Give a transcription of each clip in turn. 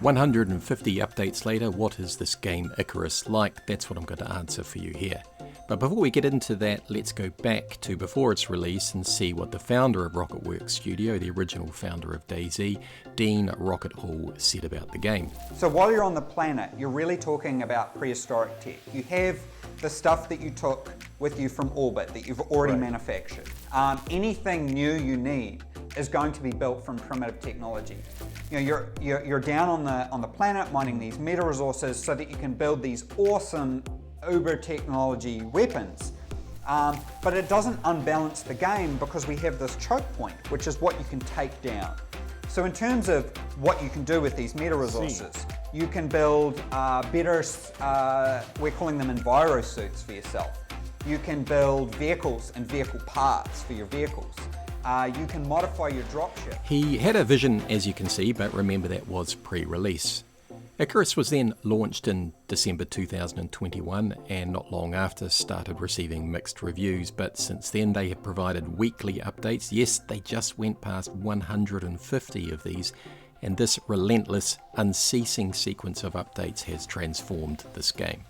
150 updates later, what is this game Icarus like? That's what I'm going to answer for you here. But before we get into that, let's go back to before its release and see what the founder of Rocketwerkz Studio, the original founder of DayZ, Dean Rocket Hall, said about the game. So while you're on the planet, you're really talking about prehistoric tech. You have the stuff that you took with you from orbit that you've already manufactured. Anything new you need is going to be built from primitive technology. You know, you're down on the planet mining these meta resources so that you can build these awesome uber technology weapons. But it doesn't unbalance the game because we have this choke point, which is what you can take down. So in terms of what you can do with these meta resources, you can build better, we're calling them enviro suits for yourself. You can build vehicles and vehicle parts for your vehicles. You can modify your dropship. He had a vision, as you can see, but remember that was pre-release. Icarus was then launched in December 2021 and not long after started receiving mixed reviews, but since then they have provided weekly updates. Yes, they just went past 150 of these, and this relentless, unceasing sequence of updates has transformed this game.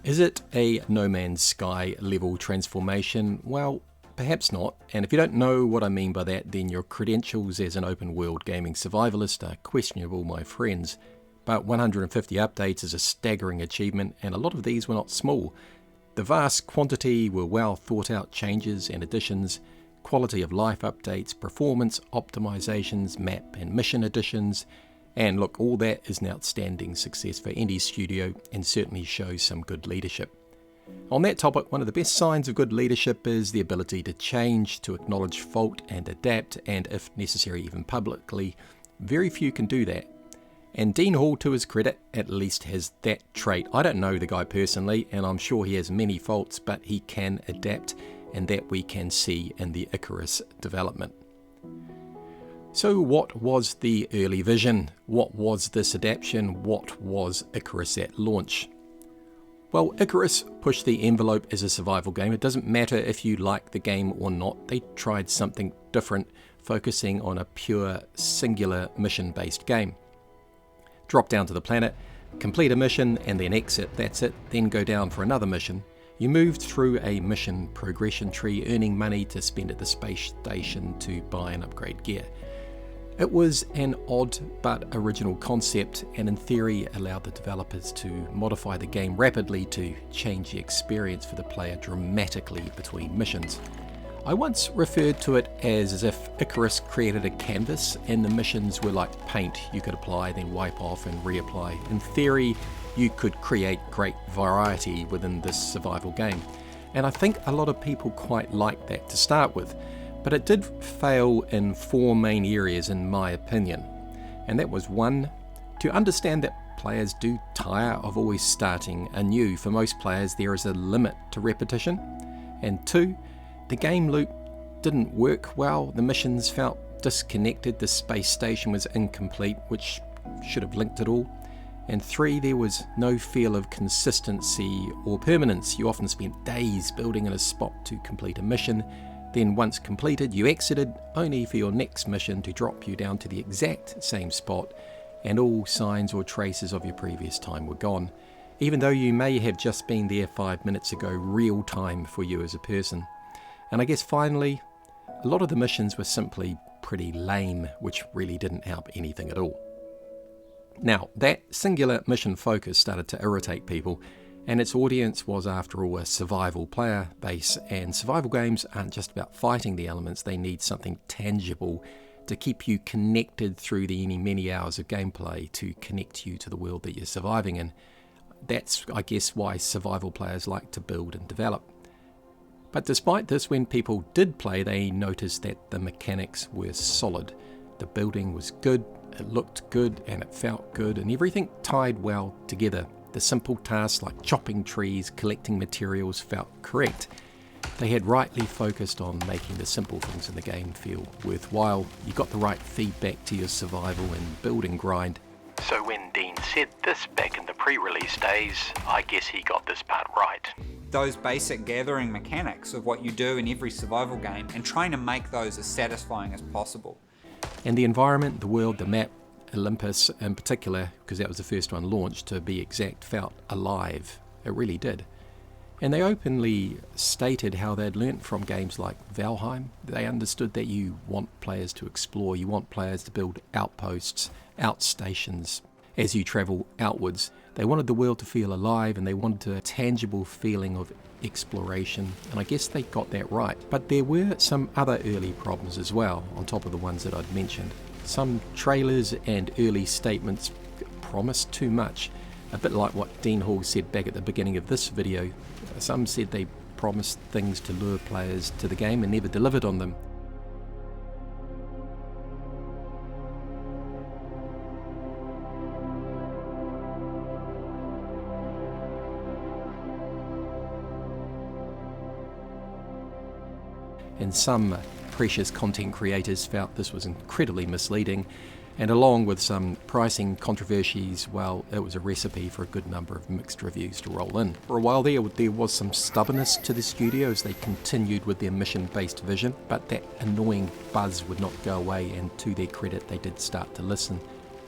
Is it a No Man's Sky level transformation? Well, perhaps not, and if you don't know what I mean by that, then your credentials as an open world gaming survivalist are questionable, my friends. But 150 updates is a staggering achievement, and a lot of these were not small. The vast quantity were well thought out changes and additions, quality of life updates, performance optimizations, map and mission additions, and look, all that is an outstanding success for any studio and certainly shows some good leadership. On that topic, one of the best signs of good leadership is the ability to change, to acknowledge fault and adapt, and if necessary even publicly. Very few can do that. And Dean Hall, to his credit, at least has that trait. I don't know the guy personally, and I'm sure he has many faults, but he can adapt, and that we can see in the Icarus development. So what was the early vision? What was this adaptation? What was Icarus at launch? Well, Icarus pushed the envelope as a survival game. It doesn't matter if you like the game or not. They tried something different, focusing on a pure, singular, mission-based game. Drop down to the planet, complete a mission and then exit, that's it, then go down for another mission. You moved through a mission progression tree, earning money to spend at the space station to buy and upgrade gear. It was an odd but original concept, and in theory allowed the developers to modify the game rapidly to change the experience for the player dramatically between missions. I once referred to it as if Icarus created a canvas and the missions were like paint you could apply, then wipe off and reapply. In theory, you could create great variety within this survival game, and I think a lot of people quite liked that to start with, but it did fail in four main areas in my opinion. And that was one, to understand that players do tire of always starting anew. For most players there is a limit to repetition. And two, the game loop didn't work well, the missions felt disconnected, the space station was incomplete, which should have linked it all. And three, there was no feel of consistency or permanence. You often spent days building in a spot to complete a mission, then once completed you exited, only for your next mission to drop you down to the exact same spot, and all signs or traces of your previous time were gone, even though you may have just been there 5 minutes ago, real time for you as a person. And I guess finally, a lot of the missions were simply pretty lame, which really didn't help anything at all. Now, that singular mission focus started to irritate people, and its audience was, after all, a survival player base, and survival games aren't just about fighting the elements, they need something tangible to keep you connected through the many hours of gameplay, to connect you to the world that you're surviving in. That's, I guess, why survival players like to build and develop. But despite this, when people did play, they noticed that the mechanics were solid. The building was good, it looked good, and it felt good, and everything tied well together. The simple tasks like chopping trees, collecting materials felt correct. They had rightly focused on making the simple things in the game feel worthwhile. You got the right feedback to your survival and building grind. So when Dean said this back in the pre-release days, I guess he got this part right. Those basic gathering mechanics of what you do in every survival game and trying to make those as satisfying as possible. And the environment, the world, the map, Olympus in particular, because that was the first one launched, to be exact, felt alive. It really did. And they openly stated how they'd learnt from games like Valheim. They understood that you want players to explore, you want players to build outposts, outstations as you travel outwards. They wanted the world to feel alive, and they wanted a tangible feeling of exploration, and I guess they got that right. But there were some other early problems as well, on top of the ones that I'd mentioned. Some trailers and early statements promised too much, a bit like what Dean Hall said back at the beginning of this video. Some said they promised things to lure players to the game and never delivered on them. And some precious content creators felt this was incredibly misleading, and along with some pricing controversies, well, it was a recipe for a good number of mixed reviews to roll in. For a while there was some stubbornness to the studio as they continued with their mission-based vision, but that annoying buzz would not go away, and to their credit, they did start to listen.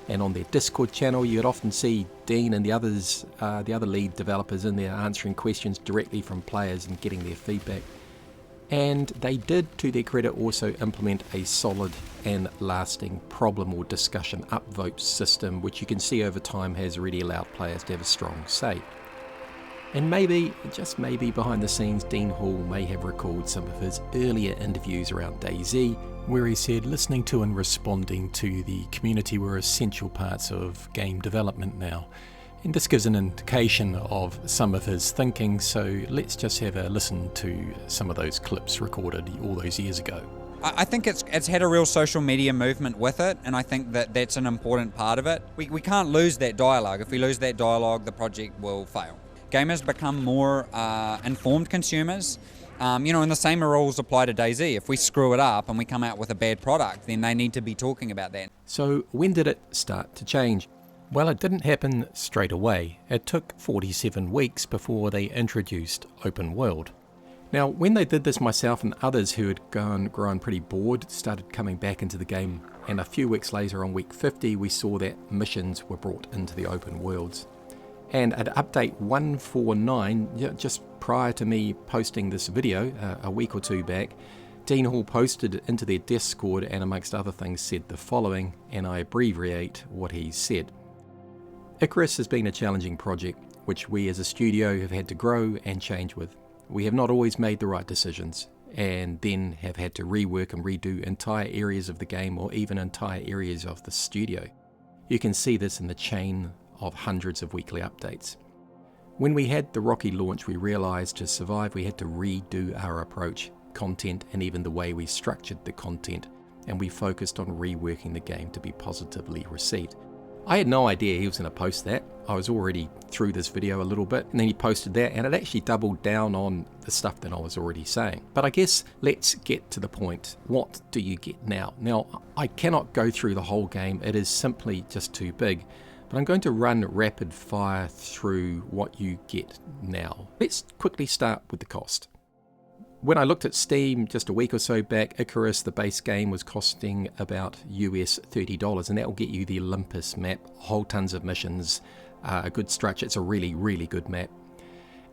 And on their Discord channel, you'd often see Dean and the others, the other lead developers in there answering questions directly from players and getting their feedback. And they did, to their credit, also implement a solid and lasting problem or discussion upvote system, which you can see over time has really allowed players to have a strong say. And maybe, just maybe, behind the scenes, Dean Hall may have recalled some of his earlier interviews around DayZ, where he said listening to and responding to the community were essential parts of game development now. And this gives an indication of some of his thinking, so let's just have a listen to some of those clips recorded all those years ago. I think it's had a real social media movement with it, and I think that that's an important part of it. We can't lose that dialogue. If we lose that dialogue, the project will fail. Gamers become more informed consumers. And the same rules apply to DayZ. If we screw it up and we come out with a bad product, then they need to be talking about that. So when did it start to change? Well, it didn't happen straight away. It took 47 weeks before they introduced open world. Now, when they did this, myself and others who had grown pretty bored started coming back into the game, and a few weeks later on week 50 we saw that missions were brought into the open worlds. And at update 149, just prior to me posting this video a week or two back, Dean Hall posted into their Discord and amongst other things said the following, and I abbreviate what he said. Icarus has been a challenging project, which we as a studio have had to grow and change with. We have not always made the right decisions, and then have had to rework and redo entire areas of the game or even entire areas of the studio. You can see this in the chain of hundreds of weekly updates. When we had the rocky launch, we realised to survive we had to redo our approach, content, and even the way we structured the content, and we focused on reworking the game to be positively received. I had no idea he was going to post that. I was already through this video a little bit, and then he posted that, and it actually doubled down on the stuff that I was already saying. But I guess let's get to the point. What do you get now? Now, I cannot go through the whole game. It is simply just too big. But I'm going to run rapid fire through what you get now. Let's quickly start with the cost. When I looked at Steam just a week or so back, Icarus, the base game, was costing about US $30, and that will get you the Olympus map, whole tons of missions, a good structure. It's a really, really good map.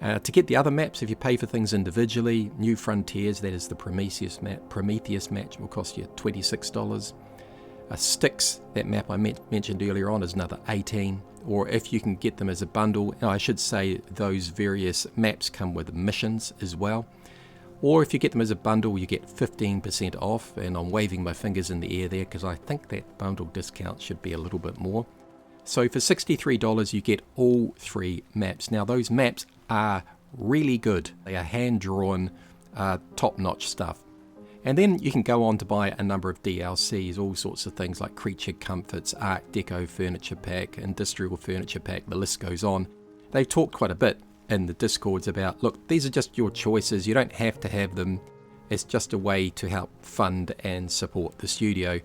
To get the other maps, if you pay for things individually, New Frontiers, that is the Prometheus map, will cost you $26. Styx, that map I mentioned earlier on, is another $18. Or if you can get them as a bundle, I should say those various maps come with missions as well. Or if you get them as a bundle, you get 15% off, and I'm waving my fingers in the air there because I think that bundle discount should be a little bit more. So for $63 you get all three maps. Now those maps are really good. They are hand-drawn, top-notch stuff. And then you can go on to buy a number of DLCs, all sorts of things like Creature Comforts, Art Deco Furniture Pack, Industrial Furniture Pack, the list goes on. They've talked quite a bit in the Discords about, look, these are just your choices, you don't have to have them, it's just a way to help fund and support the studio.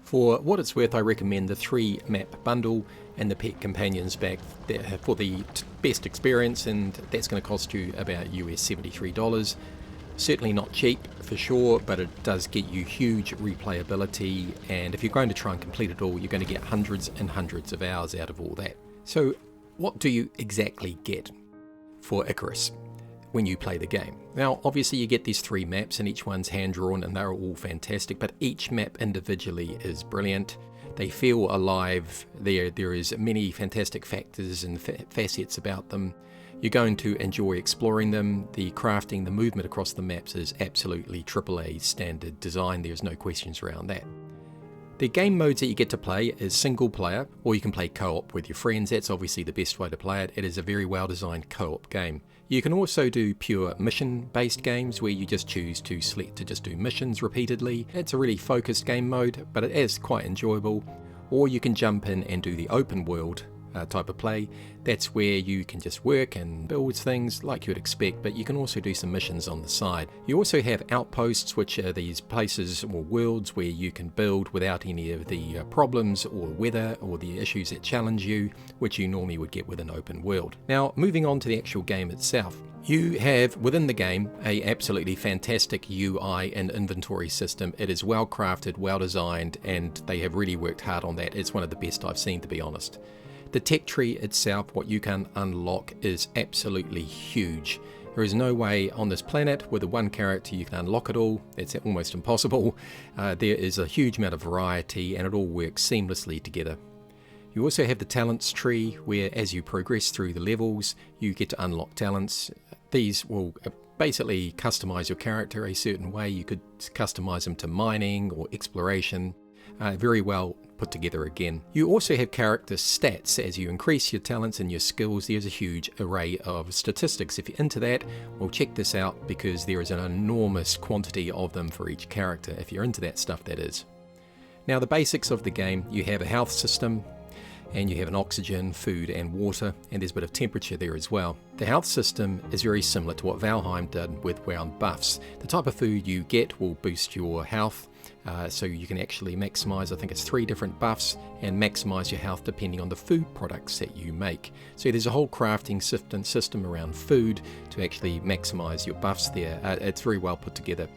For what it's worth, I recommend the 3 map bundle and the Pet Companions pack for the best experience, and that's going to cost you about US $73. Certainly not cheap for sure, but it does get you huge replayability, and if you're going to try and complete it all, you're going to get hundreds and hundreds of hours out of all that. So what do you exactly get for Icarus when you play the game? Now obviously you get these 3 maps and each one's hand drawn and they're all fantastic, but each map individually is brilliant. They feel alive. There is many fantastic factors and facets about them. You're going to enjoy exploring them. The crafting, the movement across the maps is absolutely AAA standard design. There's no questions around that. The game modes that you get to play is single player, or you can play co-op with your friends. That's obviously the best way to play it. It is a very well designed co-op game. You can also do pure mission based games where you just choose to select to just do missions repeatedly. It's a really focused game mode, but it is quite enjoyable. Or you can jump in and do the open world type of play. That's where you can just work and build things like you would expect, but you can also do some missions on the side. You also have outposts, which are these places or worlds where you can build without any of the problems or weather or the issues that challenge you, which you normally would get with an open world. Now moving on to the actual game itself. You have within the game a absolutely fantastic UI and inventory system. It is well crafted, well designed, and they have really worked hard on that. It's one of the best I've seen, to be honest. The tech tree itself, what you can unlock, is absolutely huge. There is no way on this planet with a one character you can unlock it all. It's almost impossible. There is a huge amount of variety and it all works seamlessly together. You also have the talents tree where as you progress through the levels you get to unlock talents. These will basically customize your character a certain way. You could customize them to mining or exploration. Very well put together again. You also have character stats. As you increase your talents and your skills, there's a huge array of statistics. If you're into that, well, check this out because there is an enormous quantity of them for each character, if you're into that stuff, that is. Now the basics of the game, you have a health system, and you have an oxygen, food and water, and there's a bit of temperature there as well. The health system is very similar to what Valheim did with round buffs. The type of food you get will boost your health, so you can actually maximize, I think it's 3 different buffs, and maximize your health depending on the food products that you make. So there's a whole crafting system around food to actually maximize your buffs there. It's very well put together.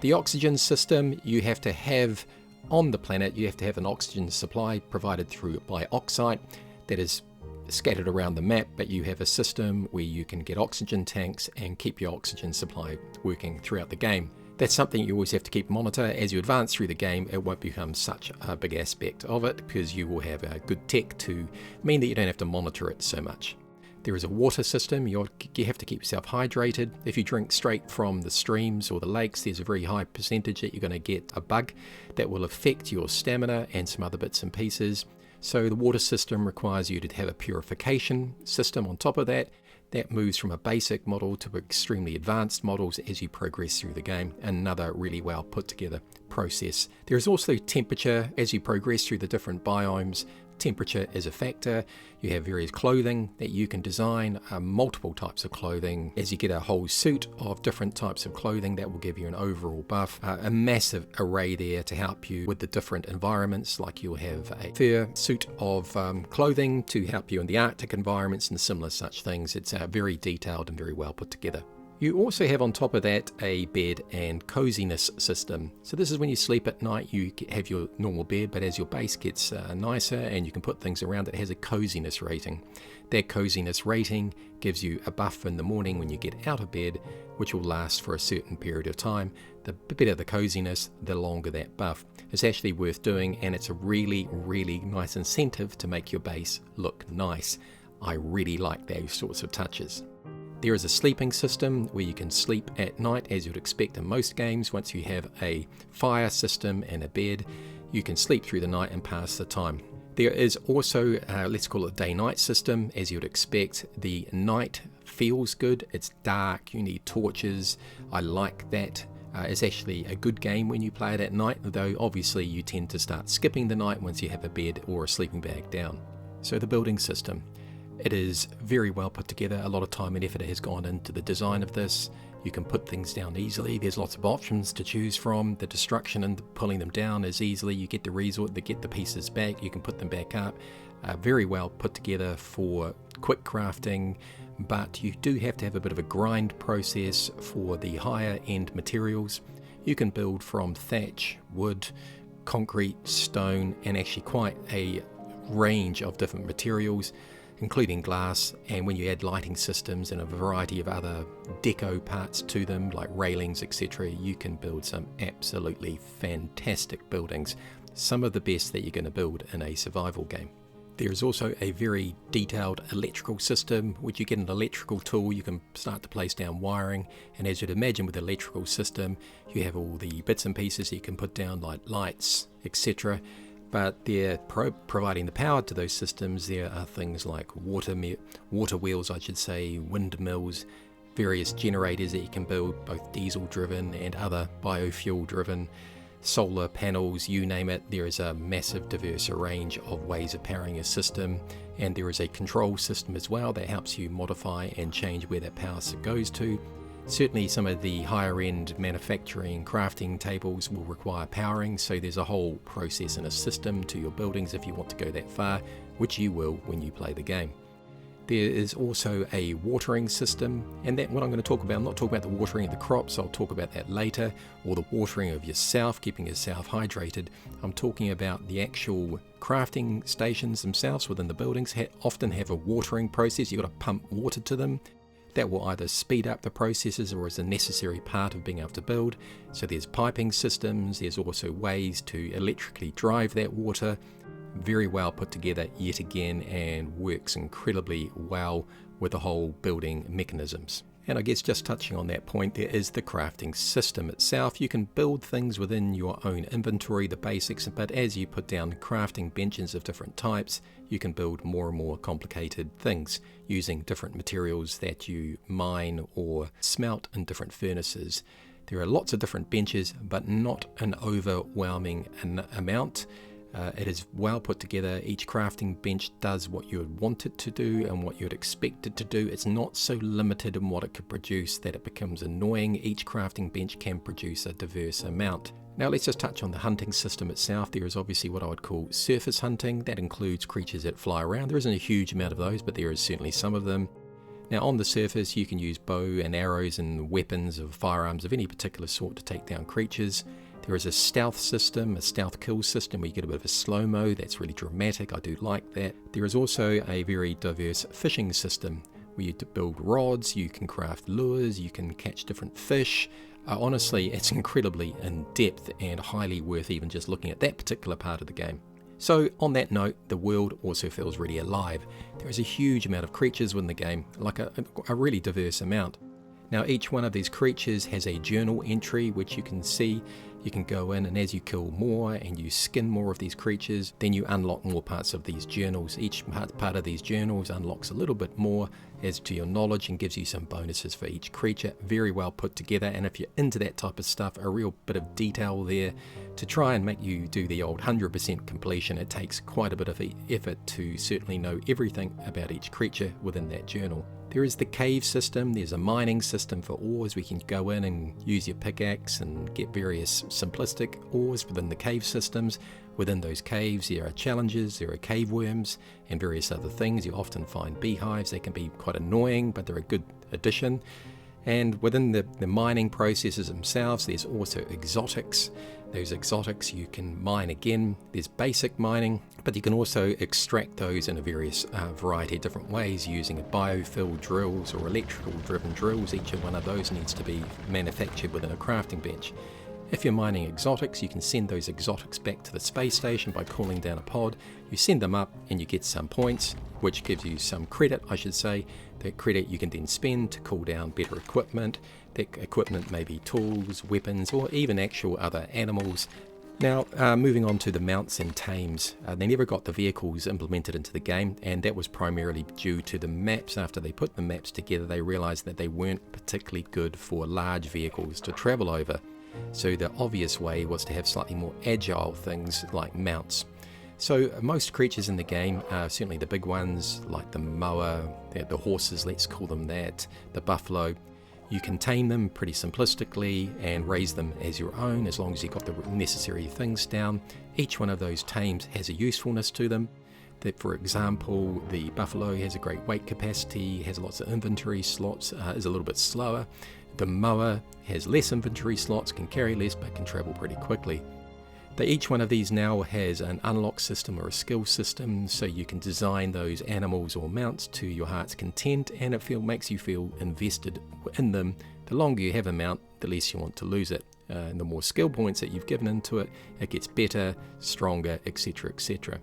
The oxygen system, you have to have on the planet, you have to have an oxygen supply provided by oxide that is scattered around the map, but you have a system where you can get oxygen tanks and keep your oxygen supply working throughout the game. That's something you always have to keep monitor. As you advance through the game, it won't become such a big aspect of it because you will have a good tech to mean that you don't have to monitor it so much. There is a water system. You have to keep yourself hydrated. If you drink straight from the streams or the lakes, there's a very high percentage that you're going to get a bug that will affect your stamina and some other bits and pieces. So the water system requires you to have a purification system on top of that. That moves from a basic model to extremely advanced models as you progress through the game. Another really well put together process. There is also temperature as you progress through the different biomes. Temperature is a factor. You have various clothing that you can design, multiple types of clothing. As you get a whole suit of different types of clothing, that will give you an overall buff. A massive array there to help you with the different environments, like you'll have a fur suit of clothing to help you in the Arctic environments and similar such things. It's very detailed and very well put together. You also have on top of that a bed and coziness system. So this is when you sleep at night, you have your normal bed, but as your base gets nicer and you can put things around, it has a coziness rating. That coziness rating gives you a buff in the morning when you get out of bed, which will last for a certain period of time. The better the coziness, the longer that buff. It's actually worth doing, and it's a really, really nice incentive to make your base look nice. I really like those sorts of touches. There is a sleeping system where you can sleep at night as you'd expect in most games. Once you have a fire system and a bed, you can sleep through the night and pass the time. There is also, let's call it a day-night system. As you'd expect, the night feels good. It's dark, you need torches. I like that. It's actually a good game when you play it at night, though obviously you tend to start skipping the night once you have a bed or a sleeping bag down. So the building system. It is very well put together. A lot of time and effort has gone into the design of this. You can put things down easily. There's lots of options to choose from. The destruction and pulling them down is easily. You get the resort, they get the pieces back. You can put them back up. Very well put together for quick crafting, but you do have to have a bit of a grind process for the higher end materials. You can build from thatch, wood, concrete, stone, and actually quite a range of different materials, including glass. And when you add lighting systems and a variety of other deco parts to them, like railings, etc., you can build some absolutely fantastic buildings, some of the best that you're going to build in a survival game. There is also a very detailed electrical system. When you get an electrical tool, you can start to place down wiring, and as you'd imagine with the electrical system, you have all the bits and pieces that you can put down, like lights, etc. But they're providing the power to those systems. There are things like water wheels, I should say, windmills, various generators that you can build, both diesel driven and other biofuel driven, solar panels, you name it. There is a massive diverse range of ways of powering a system, and there is a control system as well that helps you modify and change where that power goes to. Certainly some of the higher end manufacturing crafting tables will require powering, so there's a whole process and a system to your buildings if you want to go that far, which you will when you play the game. There is also a watering system, and that what I'm going to talk about, I'm not talking about the watering of the crops, I'll talk about that later, or the watering of yourself, keeping yourself hydrated. I'm talking about the actual crafting stations themselves within the buildings often have a watering process. You've got to pump water to them. That will either speed up the processes or is a necessary part of being able to build. So there's piping systems, there's also ways to electrically drive that water. Very well put together yet again, and works incredibly well with the whole building mechanisms. And I guess just touching on that point, there is the crafting system itself. You can build things within your own inventory, the basics, but as you put down crafting benches of different types, you can build more and more complicated things using different materials that you mine or smelt in different furnaces. There are lots of different benches, but not an overwhelming amount. It is well put together. Each crafting bench does what you would want it to do and what you'd expect it to do. It's not so limited in what it could produce that it becomes annoying. Each crafting bench can produce a diverse amount. Now let's just touch on the hunting system itself. There is obviously what I would call surface hunting. That includes creatures that fly around. There isn't a huge amount of those, but there is certainly some of them. Now on the surface you can use bow and arrows and weapons of firearms of any particular sort to take down creatures. There is a stealth system, a stealth kill system where you get a bit of a slow-mo. That's really dramatic. I do like that. There is also a very diverse fishing system where you build rods, you can craft lures, you can catch different fish. Honestly, it's incredibly in-depth and highly worth even just looking at that particular part of the game. So on that note, the world also feels really alive. There is a huge amount of creatures within the game, like a really diverse amount. Now each one of these creatures has a journal entry which you can see. You can go in, and as you kill more and you skin more of these creatures, then you unlock more parts of these journals. Each part of these journals unlocks a little bit more as to your knowledge and gives you some bonuses for each creature. Very well put together, and if you're into that type of stuff, a real bit of detail there to try and make you do the old 100% completion. It takes quite a bit of effort to certainly know everything about each creature within that journal. There is the cave system. There's a mining system for ores. We can go in and use your pickaxe and get various simplistic ores within the cave systems. Within those caves there are challenges, there are cave worms and various other things. You often find beehives. They can be quite annoying, but they're a good addition. And within the mining processes themselves, there's also exotics. Those exotics you can mine again. There's basic mining, but you can also extract those in a various variety of different ways using biofuel drills or electrical driven drills. Each one of those needs to be manufactured within a crafting bench. If you're mining exotics, you can send those exotics back to the space station by calling down a pod. You send them up and you get some points, which gives you some credit, I should say. That credit you can then spend to call down better equipment. That equipment may be tools, weapons, or even actual other animals. Now, moving on to the mounts and tames. They never got the vehicles implemented into the game, and that was primarily due to the maps. After they put the maps together, they realized that they weren't particularly good for large vehicles to travel over. So the obvious way was to have slightly more agile things like mounts. So most creatures in the game, certainly the big ones like the moa, the horses, let's call them that, the buffalo, you can tame them pretty simplistically and raise them as your own as long as you've got the necessary things down. Each one of those tames has a usefulness to them. That, for example, the buffalo has a great weight capacity, has lots of inventory slots, is a little bit slower. The mower has less inventory slots, can carry less, but can travel pretty quickly. Each one of these now has an unlock system or a skill system, so you can design those animals or mounts to your heart's content, and it makes you feel invested in them. The longer you have a mount, the less you want to lose it. And the more skill points that you've given into it, it gets better, stronger, etc., etc.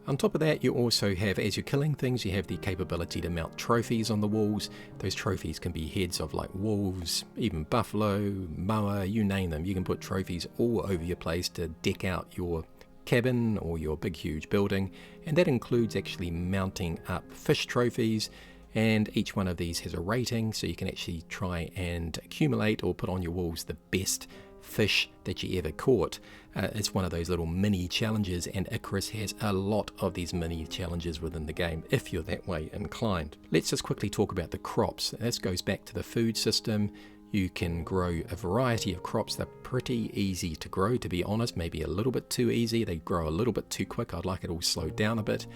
On top of that, you also have, as you're killing things, you have the capability to mount trophies on the walls. Those trophies can be heads of like wolves, even buffalo, moa, you name them. You can put trophies all over your place to deck out your cabin or your big huge building, and that includes actually mounting up fish trophies, and each one of these has a rating, so you can actually try and accumulate or put on your walls the best fish that you ever caught. It's one of those little mini challenges, and Icarus has a lot of these mini challenges within the game if you're that way inclined. Let's just quickly talk about the crops. This goes back to the food system. You can grow a variety of crops. They're pretty easy to grow, to be honest, maybe a little bit too easy. They grow a little bit too quick. I'd like it all slowed down a bit.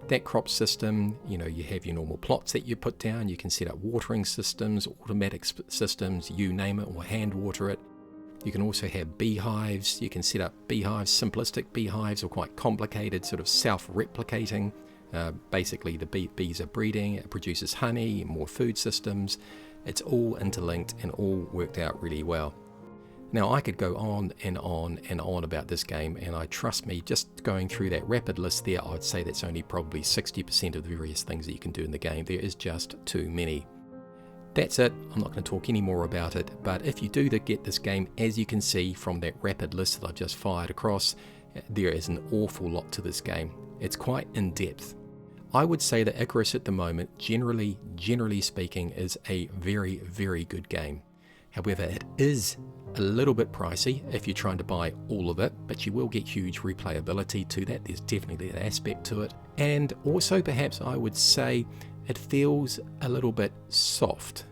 That crop system, you have your normal plots that you put down. You can set up watering systems, automatic systems, you name it, or hand water it. You can also have beehives. You can set up beehives, simplistic beehives, or quite complicated, sort of self-replicating. Basically, the bees are breeding, it produces honey, more food systems. It's all interlinked and all worked out really well. Now, I could go on and on and on about this game, and trust me, just going through that rapid list there, I'd say that's only probably 60% of the various things that you can do in the game. There is just too many. That's it. I'm not going to talk any more about it, but if you do get this game, as you can see from that rapid list that I've just fired across, there is an awful lot to this game. It's quite in-depth. I would say that Icarus at the moment, generally speaking, is a very, very good game. However, it is a little bit pricey if you're trying to buy all of it, but you will get huge replayability to that. There's definitely that aspect to it. And also, perhaps I would say, it feels a little bit soft.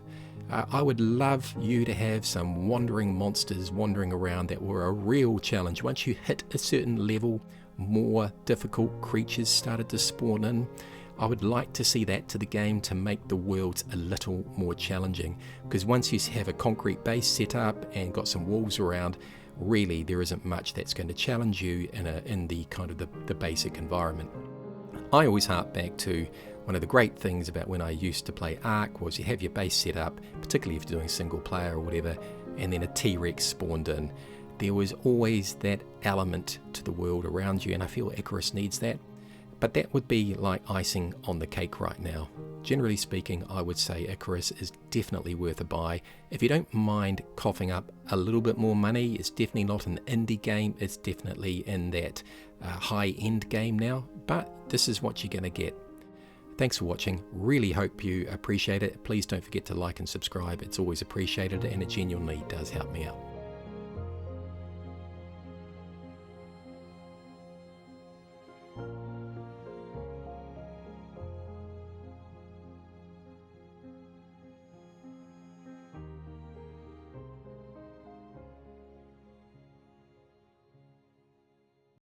I would love you to have some wandering monsters wandering around that were a real challenge. Once you hit a certain level, more difficult creatures started to spawn in. I would like to see that to the game to make the worlds a little more challenging, because once you have a concrete base set up and got some walls around, really there isn't much that's going to challenge you in the kind of the basic environment. I always harp back to one of the great things about when I used to play Ark was you have your base set up, particularly if you're doing single player or whatever, and then a T-Rex spawned in. There was always that element to the world around you, and I feel Icarus needs that. But that would be like icing on the cake right now. Generally speaking, I would say Icarus is definitely worth a buy. If you don't mind coughing up a little bit more money, it's definitely not an indie game, it's definitely in that high-end game now, but this is what you're going to get. Thanks for watching. Really hope you appreciate it. Please don't forget to like and subscribe. It's always appreciated, and it genuinely does help me out.